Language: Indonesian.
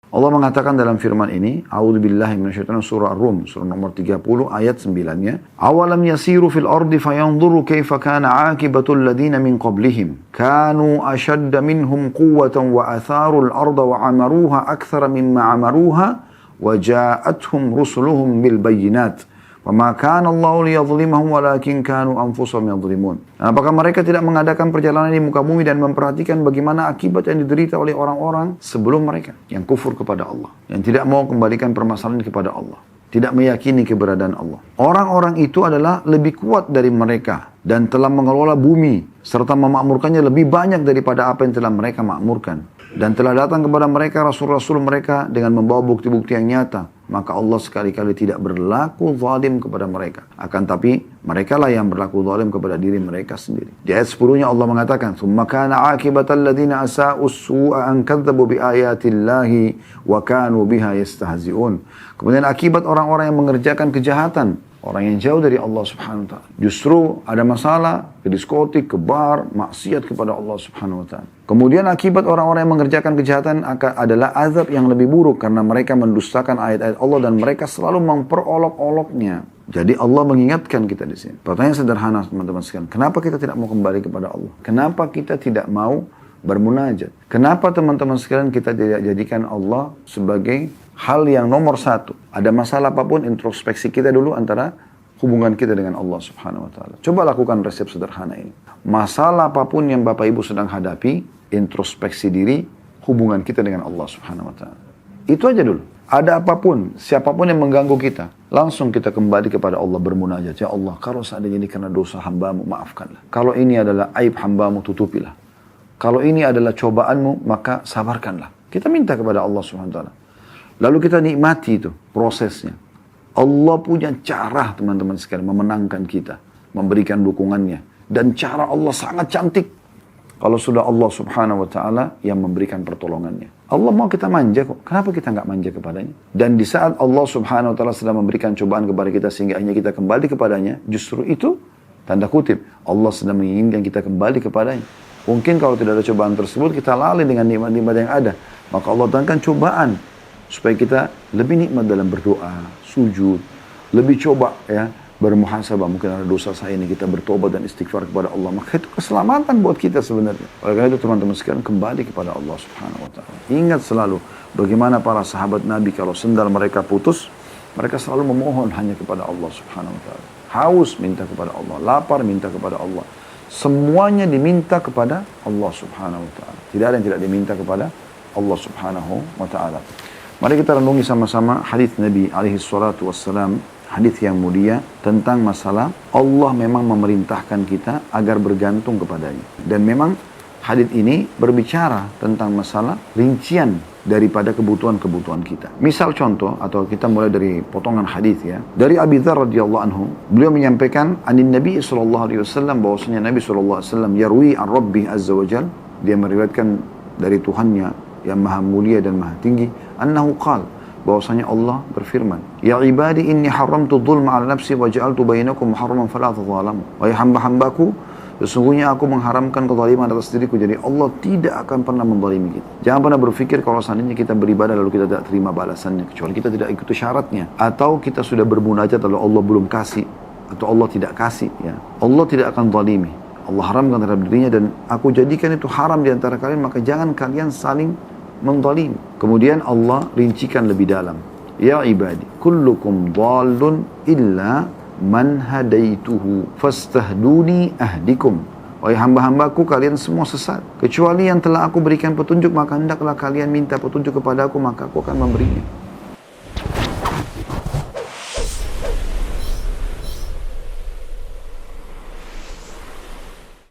Allah mengatakan dalam firman ini, A'udzubillahi minasyaitonir surah Ar-Rum, surah nomor 30 ayat 9-nya. Awalam yasiru fil ardi fayanzuru kaifa kana 'aqibatul ladina min qablihim. Kanu ashadda minhum quwwatan wa atharul arda wa 'amaruha aktsara mimma 'amaruha wa ja'atuhum rusuluhum bil bayyinat. Wa kana Allahu liyadhlimahum walakin kanu anfusahum yadhlimun. Apakah mereka tidak mengadakan perjalanan di muka bumi dan memperhatikan bagaimana akibat yang diderita oleh orang-orang sebelum mereka yang kufur kepada Allah, yang tidak mau kembalikan permasalahan kepada Allah, tidak meyakini keberadaan Allah. Orang-orang itu adalah lebih kuat dari mereka dan telah mengelola bumi serta memakmurkannya lebih banyak daripada apa yang telah mereka makmurkan. Dan telah datang kepada mereka rasul-rasul mereka dengan membawa bukti-bukti yang nyata. Maka Allah sekali-kali tidak berlaku zalim kepada mereka. Akan tapi mereka lah yang berlaku zalim kepada diri mereka sendiri. Di ayat 10-nya Allah mengatakan, ثُمَّ كَانَ عَاقِبَةَ الَّذِينَ أَسَاءُوا السُّوءَ أَنْ كَذَّبُوا بِآيَاتِ اللَّهِ وَكَانُوا بِهَا يَسْتَهْزِئُونَ. Kemudian akibat orang-orang yang mengerjakan kejahatan, orang yang jauh dari Allah subhanahu wa ta'ala. Justru ada masalah ke diskotik, ke bar, maksiat kepada Allah subhanahu wa ta'ala. Kemudian akibat orang-orang yang mengerjakan kejahatan adalah azab yang lebih buruk karena mereka mendustakan ayat-ayat Allah dan mereka selalu memperolok-oloknya. Jadi Allah mengingatkan kita di sini. Pertanyaan sederhana teman-teman sekalian. Kenapa kita tidak mau kembali kepada Allah? Kenapa kita tidak mau bermunajat? Kenapa teman-teman sekalian kita tidak jadikan Allah sebagai hal yang nomor satu? Ada masalah apapun, introspeksi kita dulu antara hubungan kita dengan Allah subhanahu wa ta'ala. Coba lakukan resep sederhana ini. Masalah apapun yang Bapak Ibu sedang hadapi, introspeksi diri, hubungan kita dengan Allah subhanahu wa ta'ala. Itu aja dulu. Ada apapun, siapapun yang mengganggu kita, langsung kita kembali kepada Allah bermunajat. Ya Allah, kalau seandainya ini karena dosa hambamu, maafkanlah. Kalau ini adalah aib hambamu, tutupilah. Kalau ini adalah cobaanmu, maka sabarkanlah. Kita minta kepada Allah subhanahu wa ta'ala. Lalu kita nikmati itu, prosesnya. Allah punya cara, teman-teman sekalian, memenangkan kita, memberikan dukungannya. Dan cara Allah sangat cantik. Kalau sudah Allah subhanahu wa ta'ala yang memberikan pertolongannya. Allah mau kita manja kok. Kenapa kita nggak manja kepadanya? Dan di saat Allah subhanahu wa ta'ala sedang memberikan cobaan kepada kita sehingga akhirnya kita kembali kepadanya, justru itu, tanda kutip, Allah sedang menginginkan kita kembali kepadanya. Mungkin kalau tidak ada cobaan tersebut, kita lalai dengan nikmat-nikmat yang ada. Maka Allah datangkan cobaan supaya kita lebih nikmat dalam berdoa, sujud, lebih coba ya, bermuhasabah, mungkin ada dosa saya ini, kita bertobat dan istighfar kepada Allah. Maka itu keselamatan buat kita sebenarnya. Oleh karena itu teman-teman sekalian, kembali kepada Allah subhanahu wa ta'ala. Ingat selalu bagaimana para sahabat Nabi kalau sendal mereka putus, mereka selalu memohon hanya kepada Allah subhanahu wa ta'ala. Haus minta kepada Allah, lapar minta kepada Allah. Semuanya diminta kepada Allah subhanahu wa ta'ala. Tidak ada yang tidak diminta kepada Allah subhanahu wa ta'ala. Mari kita renungi sama-sama hadis Nabi alaihi salatu wassalam, hadis yang mulia tentang masalah Allah memang memerintahkan kita agar bergantung kepadanya. Dan memang hadis ini berbicara tentang masalah rincian daripada kebutuhan-kebutuhan kita. Misal contoh, atau kita mulai dari potongan hadis ya. Dari Abi Dzar radhiyallahu anhu, beliau menyampaikan anin Nabi sallallahu alaihi wasallam, bahwasanya Nabi sallallahu alaihi wasallam yarwi an Rabbih azza wajal, dia meriwayatkan dari Tuhannya yang maha mulia dan maha tinggi, annahu qala, bahwasanya Allah berfirman, ya ibadi inni haramtu dhulma ala nafsi wa ja'altu bainakum muharraman fala tadhalamu. Wahai hamba-hambaku, sesungguhnya aku mengharamkan kezaliman atas diriku, jadi Allah tidak akan pernah menzalimi kita. Jangan pernah berpikir kalau seandainya kita beribadah lalu kita tidak terima balasannya, kecuali kita tidak ikuti syaratnya, atau kita sudah bermunajat lalu Allah belum kasih, atau Allah tidak kasih ya. Allah tidak akan zalimi. Allah haramkan terhadap dirinya dan aku jadikan itu haram di antara kalian, maka jangan kalian saling menzalimi. Kemudian Allah rincikan lebih dalam. Ya ibadi, kullukum dhallun illa man hadaituhu fastahduni ahdikum. Wahai hamba-hambaku, kalian semua sesat, kecuali yang telah aku berikan petunjuk, maka hendaklah kalian minta petunjuk kepada aku, maka aku akan memberinya.